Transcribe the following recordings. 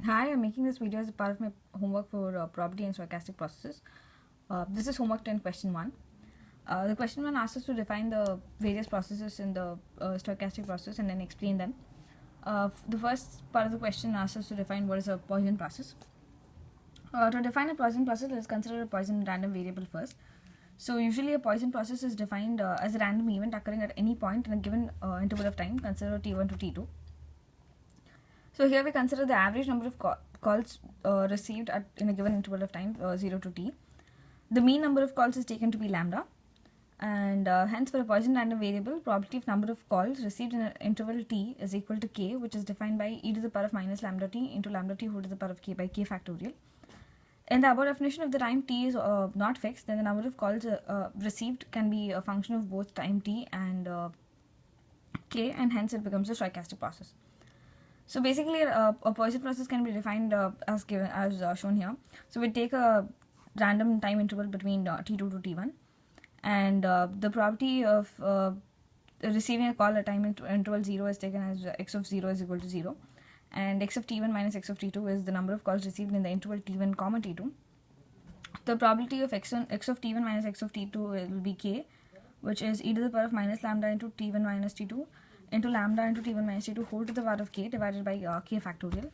Hi, I'm making this video as a part of my homework for property and stochastic processes. This is homework 10 question 1. The question 1 asks us to define the various processes in the stochastic process and then explain them. The first part of the question asks us to define what is a Poisson process. To define a Poisson process, let's consider a Poisson random variable first. So usually a Poisson process is defined as a random event occurring at any point in a given interval of time, consider t1 to t2. So here we consider the average number of calls received in a given interval of time 0 to t. The mean number of calls is taken to be lambda, and hence for a Poisson random variable, probability of number of calls received in an interval t is equal to k, which is defined by e to the power of minus lambda t into lambda t whole to the power of k by k factorial. In the above definition, if the time t is not fixed, then the number of calls received can be a function of both time t and k, and hence it becomes a stochastic process. So basically, a Poisson process can be defined as shown here. So we take a random time interval between t2 to t1, and the probability of receiving a call at time interval 0 is taken as x of 0 is equal to 0, and x of t1 minus x of t2 is the number of calls received in the interval t1 comma t2. The probability of x of t1 minus x of t2 will be k, which is e to the power of minus lambda into t1 minus t2 into lambda into t1 minus t2 whole to the power of k divided by k factorial.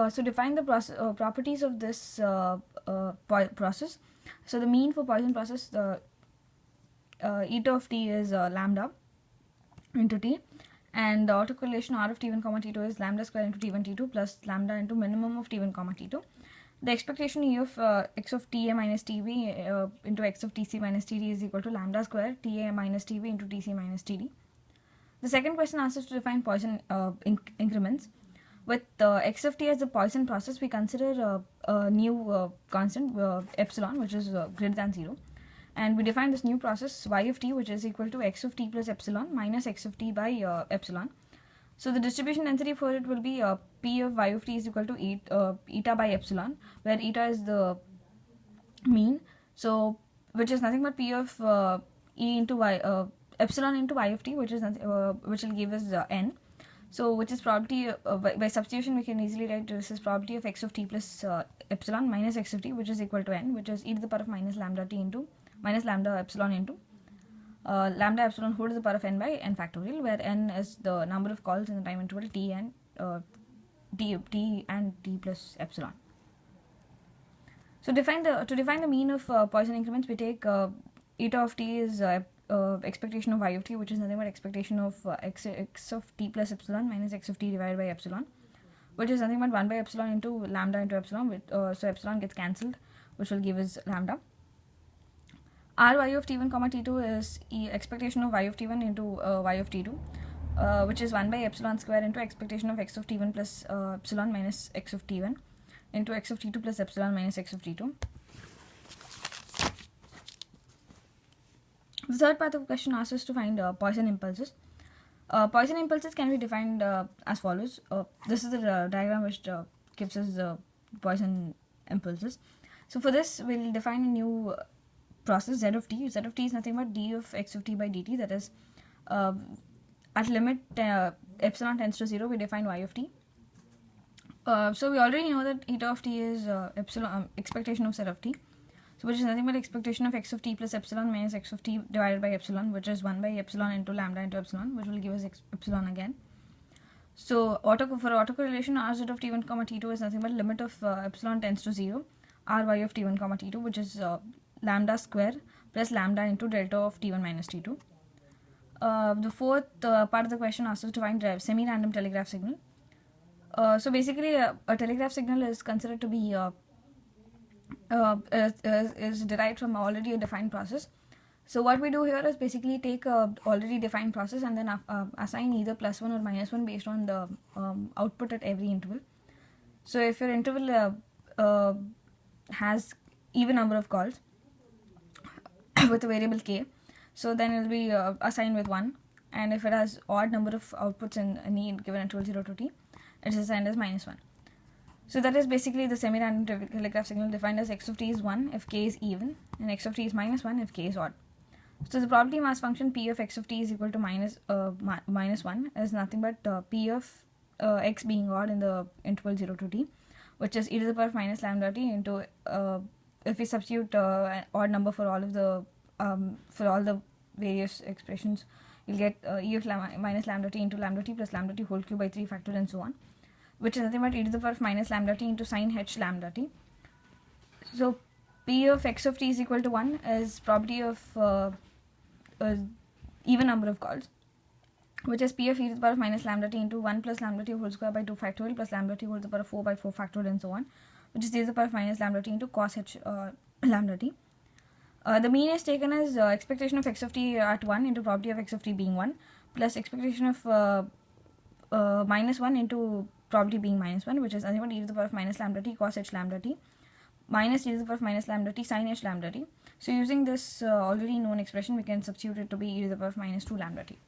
So define the properties of this process. So the mean for Poisson process, the eta of t is lambda into t, and the autocorrelation r of t1 comma t2 is lambda square into t1 t2 plus lambda into minimum of t1 comma t2. The expectation e of x of ta minus tb into x of tc minus td is equal to lambda square ta minus tb into tc minus td. The second question asks us to define Poisson increments. With x of t as the Poisson process, we consider a new constant epsilon, which is greater than 0, and we define this new process y of t, which is equal to x of t plus epsilon minus x of t by epsilon. So the distribution density for it will be p of y of t is equal to eta by epsilon, where eta is the mean, so which is nothing but p of e into y epsilon into y of t, which is which will give us n. So which is probability by substitution we can easily write this is probability of x of t plus epsilon minus x of t, which is equal to n, which is e to the power of minus lambda t into minus lambda epsilon into lambda epsilon whole to the power of n by n factorial, where n is the number of calls in the time interval t and t plus epsilon. So to define the mean of Poisson increments, we take eta of t is expectation of y of t, which is nothing but expectation of x of t plus epsilon minus x of t divided by epsilon, which is nothing but 1 by epsilon into lambda into epsilon, so epsilon gets cancelled, which will give us lambda. Ry of t1 comma t2 is expectation of y of t1 into y of t2, which is 1 by epsilon square into expectation of x of t1 plus epsilon minus x of t1 into x of t2 plus epsilon minus x of t2. The third part of the question asks us to find Poisson impulses. Poisson impulses can be defined as follows. This is the diagram which gives us the Poisson impulses. So for this, we'll define a new process z of t. Z of t is nothing but d of x of t by dt, that is at limit epsilon tends to 0, we define y of t. So we already know that eta of t is epsilon expectation of z of t, so which is nothing but expectation of x of t plus epsilon minus x of t divided by epsilon, which is 1 by epsilon into lambda into epsilon, which will give us epsilon again. So for autocorrelation, rz of t1 comma t2 is nothing but limit of epsilon tends to 0 ry of t1 comma t2, which is lambda square plus lambda into delta of t1 minus t2. The fourth part of the question asks us to find semi-random telegraph signal. So basically, a telegraph signal is considered to be is derived from already a defined process. So what we do here is basically take a already defined process and then assign either +1 or -1 based on the output at every interval. So if your interval has even number of calls with a variable k, so then it will be assigned with 1, and if it has odd number of outputs in any given interval 0 to t, it is assigned as -1. So that is basically the semi-random telegraph signal, defined as x of t is 1 if k is even and x of t is -1 if k is odd. So the probability mass function P of x of t is equal to minus 1 is nothing but P of x being odd in the interval 0 to t, which is e to the power of minus lambda t into if we substitute an odd number for all the various expressions, you'll get e of minus lambda t into lambda t plus lambda t whole cube by 3 factorial and so on, which is nothing but e to the power of minus lambda t into sine h lambda t. So P of x of t is equal to 1 is probability of even number of calls, which is P of e to the power of minus lambda t into 1 plus lambda t whole square by 2 factorial plus lambda t whole to the power of 4 by 4 factorial and so on, which is e to the power of minus lambda t into cos h lambda t. The mean is taken as expectation of x of t at 1 into probability of x of t being 1 plus expectation of minus 1 into probability being minus 1, which is nothing but e to the power of minus lambda t cos h lambda t minus e to the power of minus lambda t sin h lambda t. So using this already known expression, we can substitute it to be e to the power of minus 2 lambda t.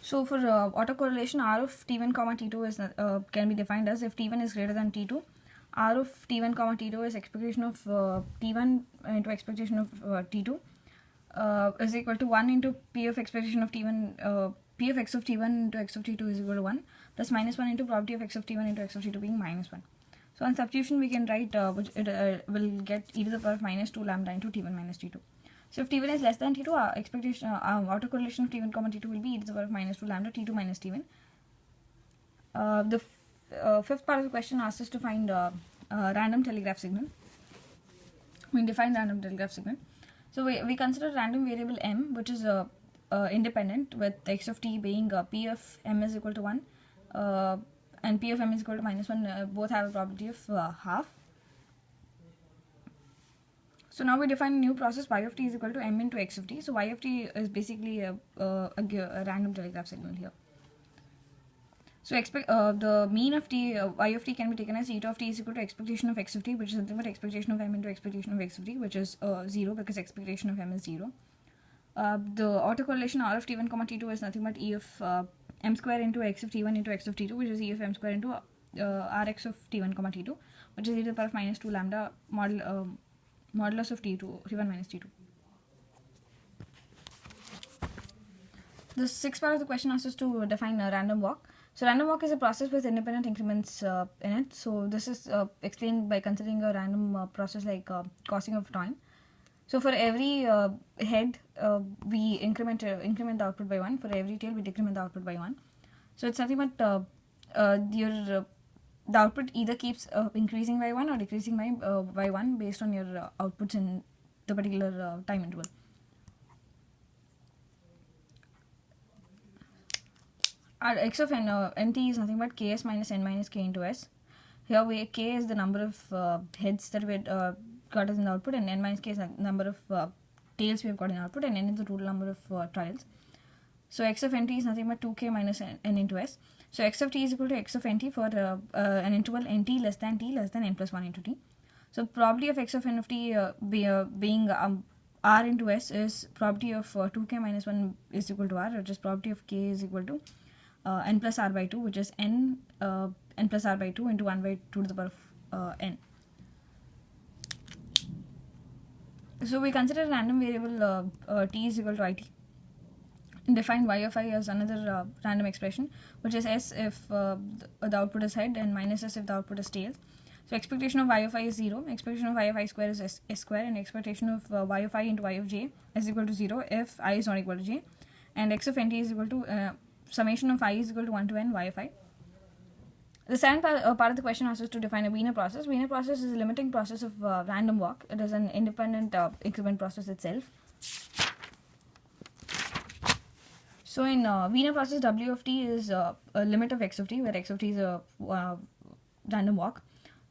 So for autocorrelation, R of t1 comma t2 is can be defined as if t1 is greater than t2, R of t1 comma t2 is expectation of t1 into expectation of t2 is equal to 1 into p of expectation of t1 p of x of t1 into x of t2 is equal to 1 plus minus 1 into probability of x of t1 into x of t2 being minus 1. So on substitution we can write which it will get e to the power of minus 2 lambda into t1 minus t2. So if t1 is less than t2, our expectation autocorrelation of t1 comma t2 will be e to the power of minus 2 lambda t2 minus t1. The fifth part of the question asks us to find random telegraph signal. We define random telegraph signal. So we consider random variable m, which is independent, with x of t being p of m is equal to 1 and p of m is equal to minus 1, both have a probability of half. So now we define a new process, y of t is equal to m into x of t. So y of t is basically a random telegraph signal here. So the mean of t, y of t can be taken as eta of t is equal to expectation of x of t, which is nothing but expectation of m into expectation of x of t, which is 0 because expectation of m is 0. The autocorrelation r of t1 comma t2 is nothing but e of m square into x of t1 into x of t2, which is e of m square into rx of t1 comma t2, which is e to the power of minus 2 lambda modulus of t1 minus t2. The sixth part of the question asks us to define a random walk. So random walk is a process with independent increments in it. So this is explained by considering a random process like cosine of time. So for every head, we increment the output by 1. For every tail, we decrement the output by 1. So it's nothing but the output either keeps increasing by 1 or decreasing by 1 based on your outputs in the particular time interval. Our x of nt is nothing but ks minus n minus k into s. Here k is the number of heads that we got as an output, and n minus k is the number of tails we have got in output, and n is the total number of trials. So x of nt is nothing but 2k minus n into s. So x of t is equal to x of nt for an interval nt less than n plus 1 into t. So probability of x of n of t being r into s is probability of 2k minus 1 is equal to r, which is probability of k is equal to n plus r by 2, which is n plus r by 2 into 1 by 2 to the power of n. So we consider a random variable t is equal to it. Define y of I as another random expression, which is s if the output is head and minus s if the output is tail. So expectation of y of I is 0, expectation of y of I square is s square, and expectation of y of I into y of j is equal to 0 if I is not equal to j, and x of nt is equal to summation of I is equal to 1 to n y of I. The second part of the question asks us to define a Wiener process. Wiener process is a limiting process of random walk. It is an independent increment process itself. So in Wiener process, w of t is a limit of x of t, where x of t is a random walk.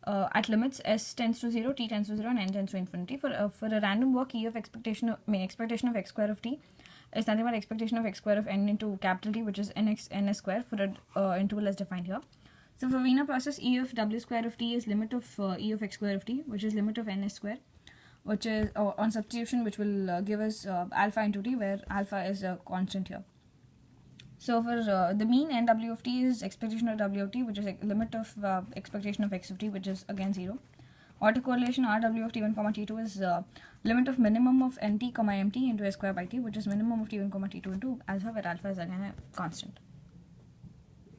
At limits s tends to 0, t tends to 0, and n tends to infinity. For a random walk, e of expectation of x square of t is nothing but expectation of x square of n into capital T, which is ns square for an interval as defined here. So for Wiener process, e of w square of t is limit of e of x square of t, which is limit of ns square, which is on substitution, which will give us alpha into t, where alpha is a constant here. So for the mean NW of t is expectation of W of t, which is like limit of expectation of x of t, which is again 0. Autocorrelation RW of t1, t2 is limit of minimum of nt, mt into s square by t, which is minimum of t1, t2 into alpha, where alpha is again a constant.